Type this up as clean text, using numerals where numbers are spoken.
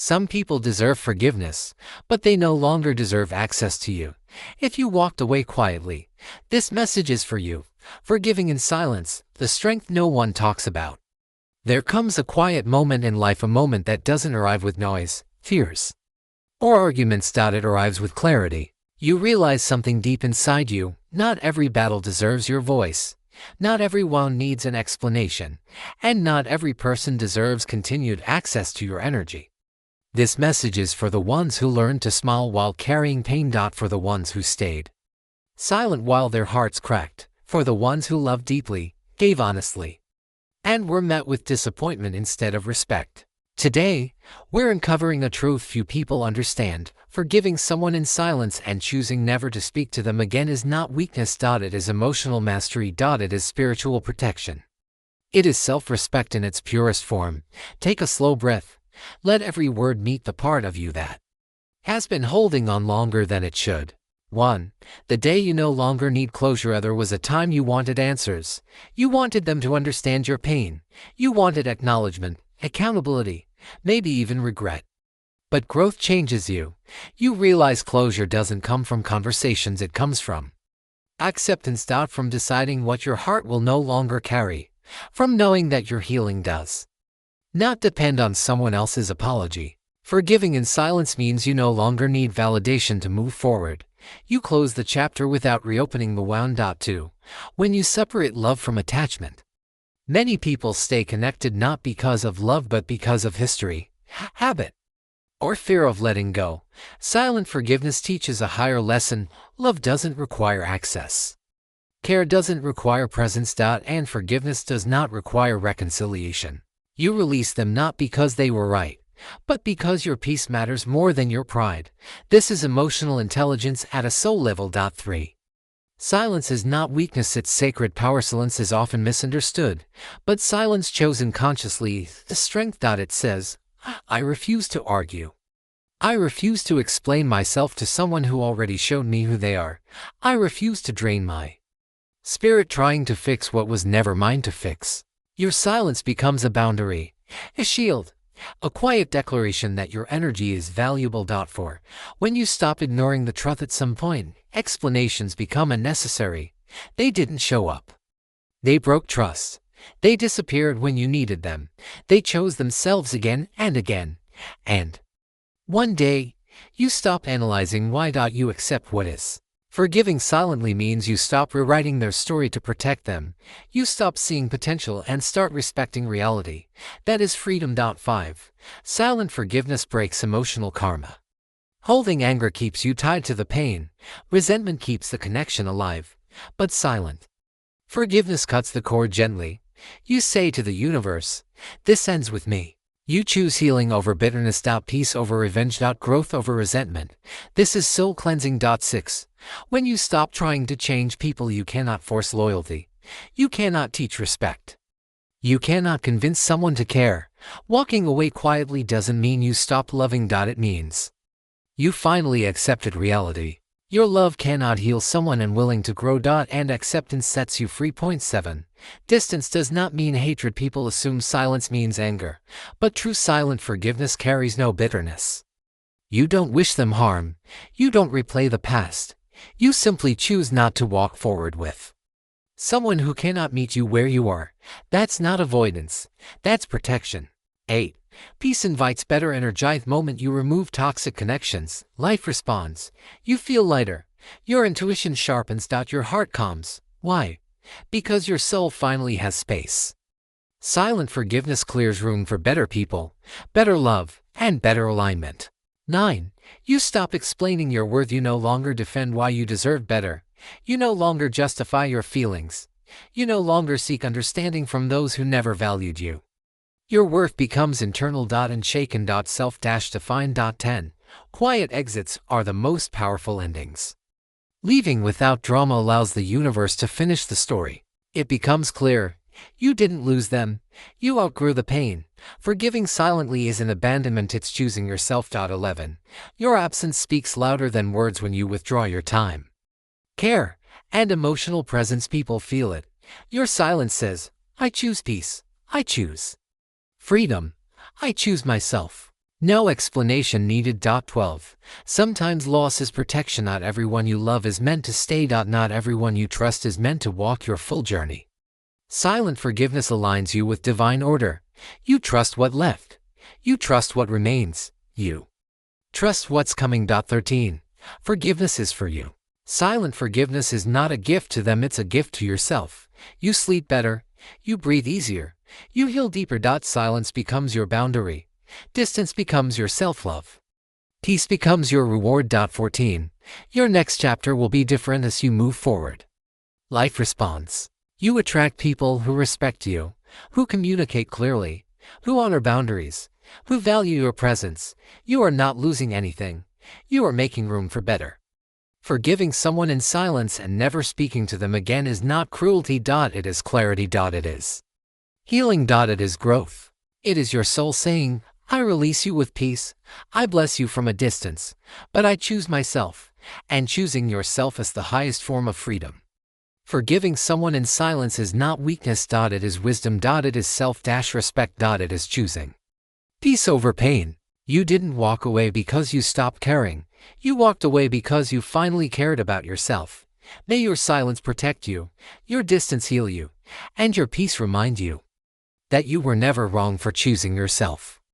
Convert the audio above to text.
Some people deserve forgiveness, but they no longer deserve access to you. If you walked away quietly, this message is for you. Forgiving in silence, the strength no one talks about. There comes a quiet moment in life, a moment that doesn't arrive with noise, fears, or arguments. It arrives with clarity. You realize something deep inside you. Not every battle deserves your voice. Not everyone needs an explanation. And not every person deserves continued access to your energy. This message is for the ones who learned to smile while carrying pain. For the ones who stayed silent while their hearts cracked. For the ones who loved deeply, gave honestly, and were met with disappointment instead of respect. Today, we're uncovering a truth few people understand. Forgiving someone in silence and choosing never to speak to them again is not weakness. It is emotional mastery. It is spiritual protection. It is self-respect in its purest form. Take a slow breath. Let every word meet the part of you that has been holding on longer than it should. 1. The day you no longer need closure. There was a time you wanted answers. You wanted them to understand your pain. You wanted acknowledgement, accountability, maybe even regret. But growth changes you. You realize closure doesn't come from conversations, it comes from acceptance. From deciding what your heart will no longer carry. From knowing that your healing does not depend on someone else's apology. Forgiving in silence means you no longer need validation to move forward. You close the chapter without reopening the wound. 2. When you separate love from attachment. Many people stay connected not because of love but because of history, habit, or fear of letting go. Silent forgiveness teaches a higher lesson. Love doesn't require access. Care doesn't require presence. And forgiveness does not require reconciliation. You release them not because they were right, but because your peace matters more than your pride. This is emotional intelligence at a soul level. 3. Silence is not weakness, it's sacred power. Silence is often misunderstood, but silence chosen consciously is strength. It says, I refuse to argue. I refuse to explain myself to someone who already showed me who they are. I refuse to drain my spirit trying to fix what was never mine to fix. Your silence becomes a boundary, a shield, a quiet declaration that your energy is valuable. 4. When you stop ignoring the truth at some point, explanations become unnecessary. They didn't show up. They broke trust. They disappeared when you needed them. They chose themselves again and again. And one day, you stop analyzing why. You accept what is. Forgiving silently means you stop rewriting their story to protect them. You stop seeing potential and start respecting reality. That is freedom. 5. Silent forgiveness breaks emotional karma. Holding anger keeps you tied to the pain. Resentment keeps the connection alive. But silent forgiveness cuts the cord gently. You say to the universe, this ends with me. You choose healing over bitterness. Peace over revenge. Growth over resentment. This is soul cleansing. 6. When you stop trying to change people, you cannot force loyalty. You cannot teach respect. You cannot convince someone to care. Walking away quietly doesn't mean you stopped loving. It means you finally accepted reality. Your love cannot heal someone unwilling to grow. And acceptance sets you free. 7. Distance does not mean hatred. People assume silence means anger, but true silent forgiveness carries no bitterness. You don't wish them harm. You don't replay the past. You simply choose not to walk forward with someone who cannot meet you where you are. That's not avoidance. That's protection. 8. Peace invites better energized moment. You remove toxic connections. Life responds. You feel lighter. Your intuition sharpens. Your heart calms. Why? Because your soul finally has space. Silent forgiveness clears room for better people, better love, and better alignment. 9. You stop explaining your worth. You no longer defend why you deserve better. You no longer justify your feelings. You no longer seek understanding from those who never valued you. Your worth becomes internal. Unshaken. Self-defined. 10. Quiet exits are the most powerful endings. Leaving without drama allows the universe to finish the story. It becomes clear. You didn't lose them. You outgrew the pain. Forgiving silently is an abandonment. It's choosing yourself. 11. Your absence speaks louder than words. When you withdraw your time, care, and emotional presence, people feel it. Your silence says, I choose peace. I choose freedom. I choose myself. No explanation needed. 12. Sometimes loss is protection. Not everyone you love is meant to stay. Not everyone you trust is meant to walk your full journey. Silent forgiveness aligns you with divine order. You trust what left. You trust what remains. You trust what's coming. 13. Forgiveness is for you. Silent forgiveness is not a gift to them, it's a gift to yourself. You sleep better. You breathe easier. You heal deeper. Silence becomes your boundary. Distance becomes your self-love. Peace becomes your reward. 14. Your next chapter will be different as you move forward. Life responds. You attract people who respect you, who communicate clearly, who honor boundaries, who value your presence. You are not losing anything. You are making room for better. Forgiving someone in silence and never speaking to them again is not cruelty. It is clarity. It is healing. It is growth. It is your soul saying, I release you with peace. I bless you from a distance, but I choose myself, and choosing yourself is the highest form of freedom. Forgiving someone in silence is not weakness. It is wisdom. It is self-respect. It is choosing peace over pain. You didn't walk away because you stopped caring. You walked away because you finally cared about yourself. May your silence protect you, your distance heal you, and your peace remind you that you were never wrong for choosing yourself.